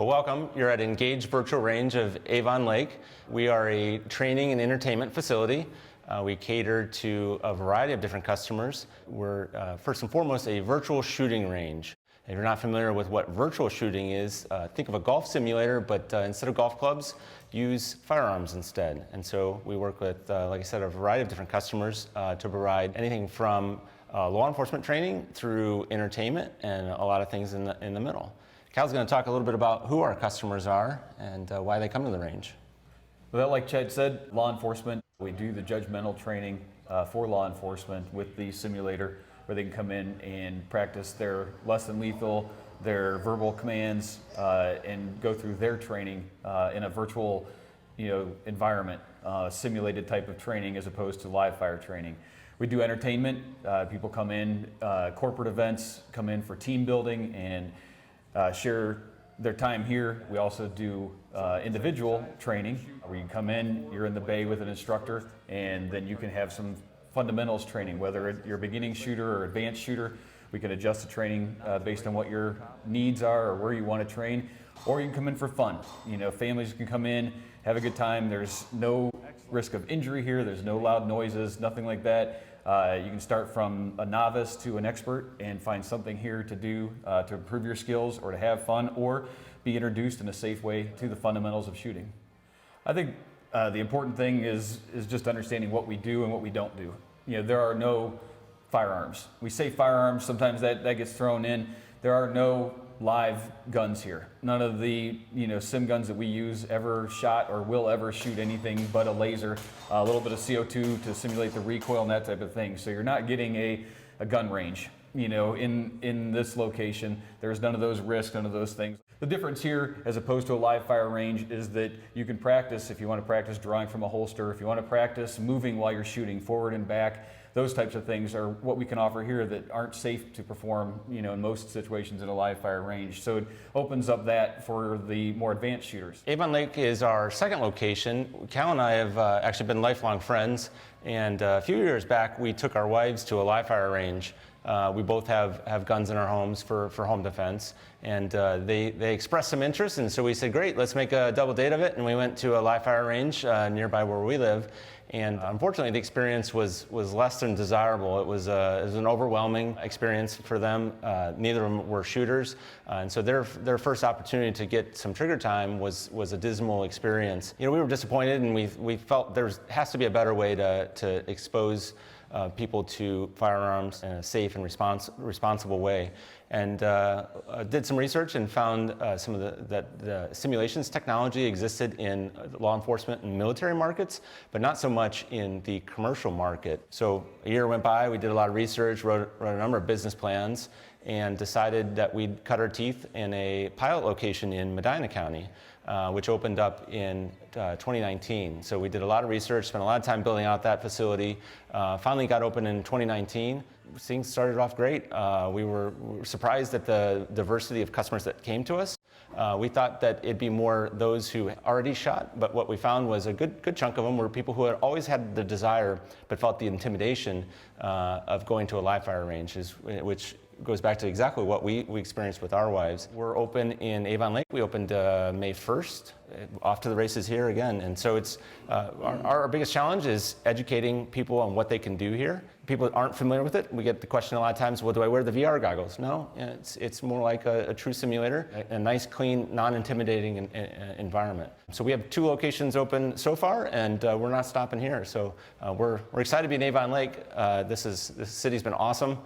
Well, welcome. You're at Engage Virtual Range of Avon Lake. We are a training and entertainment facility. We cater to a variety of different customers. We're first and foremost a virtual shooting range. If you're not familiar with what virtual shooting is, think of a golf simulator, but instead of golf clubs, use firearms instead. And so we work with, like I said, a variety of different customers to provide anything from law enforcement training through entertainment and a lot of things in the middle. Cal's going to talk a little bit about who our customers are and why they come to the range. Well, like Chad said, law enforcement, we do the judgmental training for law enforcement with the simulator where they can come in and practice their less than lethal, their verbal commands, and go through their training in a virtual environment, simulated type of training as opposed to live fire training. We do entertainment. People come in, corporate events, come in for team building and share their time here. We also do individual training where you come in, you're in the bay with an instructor, and then you can have some fundamentals training, whether you're a beginning shooter or advanced shooter. We can adjust the training based on what your needs are or where you want to train, or you can come in for fun. Families can come in, have a good time. There's no risk of injury here. There's no loud noises, nothing like that. You can start from a novice to an expert and find something here to do to improve your skills or to have fun or be introduced in a safe way to the fundamentals of shooting. I think the important thing is just understanding what we do and what we don't do. There are no firearms. We say firearms, sometimes that gets thrown in. There are no live guns here. None of the sim guns that we use ever shot or will ever shoot anything but a laser, a little bit of CO2 to simulate the recoil and that type of thing. So you're not getting a gun range. In this location, there's none of those risks, none of those things. The difference here, as opposed to a live fire range, is that you can practice if you want to practice drawing from a holster, if you want to practice moving while you're shooting forward and back. Those types of things are what we can offer here that aren't safe to perform, in most situations in a live fire range. So it opens up that for the more advanced shooters. Avon Lake is our second location. Cal and I have actually been lifelong friends, and a few years back we took our wives to a live fire range. We both have guns in our homes for home defense, and they expressed some interest, and so we said, great, let's make a double date of it, and we went to a live fire range nearby where we live. And unfortunately, the experience was less than desirable. It was an overwhelming experience for them. Neither of them were shooters, and so their first opportunity to get some trigger time was a dismal experience. We were disappointed, and we felt there has to be a better way to expose people to firearms in a safe and responsible way. And did some research and found some of the simulations technology existed in law enforcement and military markets, but not so much in the commercial market. So a year went by, we did a lot of research, wrote a number of business plans, and decided that we'd cut our teeth in a pilot location in Medina County, which opened up in 2019. So we did a lot of research, spent a lot of time building out that facility, finally got open in 2019. Things started off great. We were surprised at the diversity of customers that came to us. We thought that it'd be more those who already shot, but what we found was a good chunk of them were people who had always had the desire but felt the intimidation of going to a live fire range, which goes back to exactly what we experienced with our wives. We're open in Avon Lake. We opened May 1st. Off to the races here again. And so it's our biggest challenge is educating people on what they can do here. People that aren't familiar with it, we get the question a lot of times, well, do I wear the VR goggles? No, it's more like a true simulator, a nice, clean, non-intimidating environment. So we have 2 locations open so far, and we're not stopping here. So we're excited to be in Avon Lake. This city's been awesome.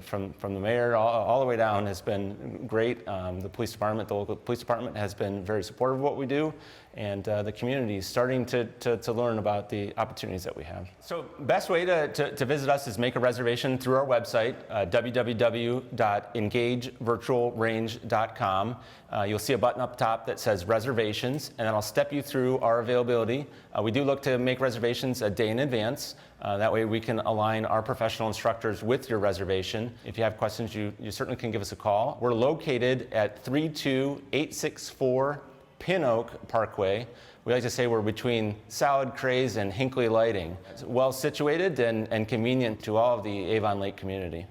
From the mayor all the way down has been great. The police department, the local police department has been very supportive of what we do, and the community is starting to learn about the opportunities that we have. So best way to visit us is make a reservation through our website, www.engagevirtualrange.com. You'll see a button up top that says reservations, and that'll step you through our availability. We do look to make reservations a day in advance. That way we can align our professional instructors with your reservation. If you have questions, you certainly can give us a call. We're located at 32864 Pin Oak Parkway. We like to say we're between Salad Craze and Hinckley Lighting. It's well situated and convenient to all of the Avon Lake community.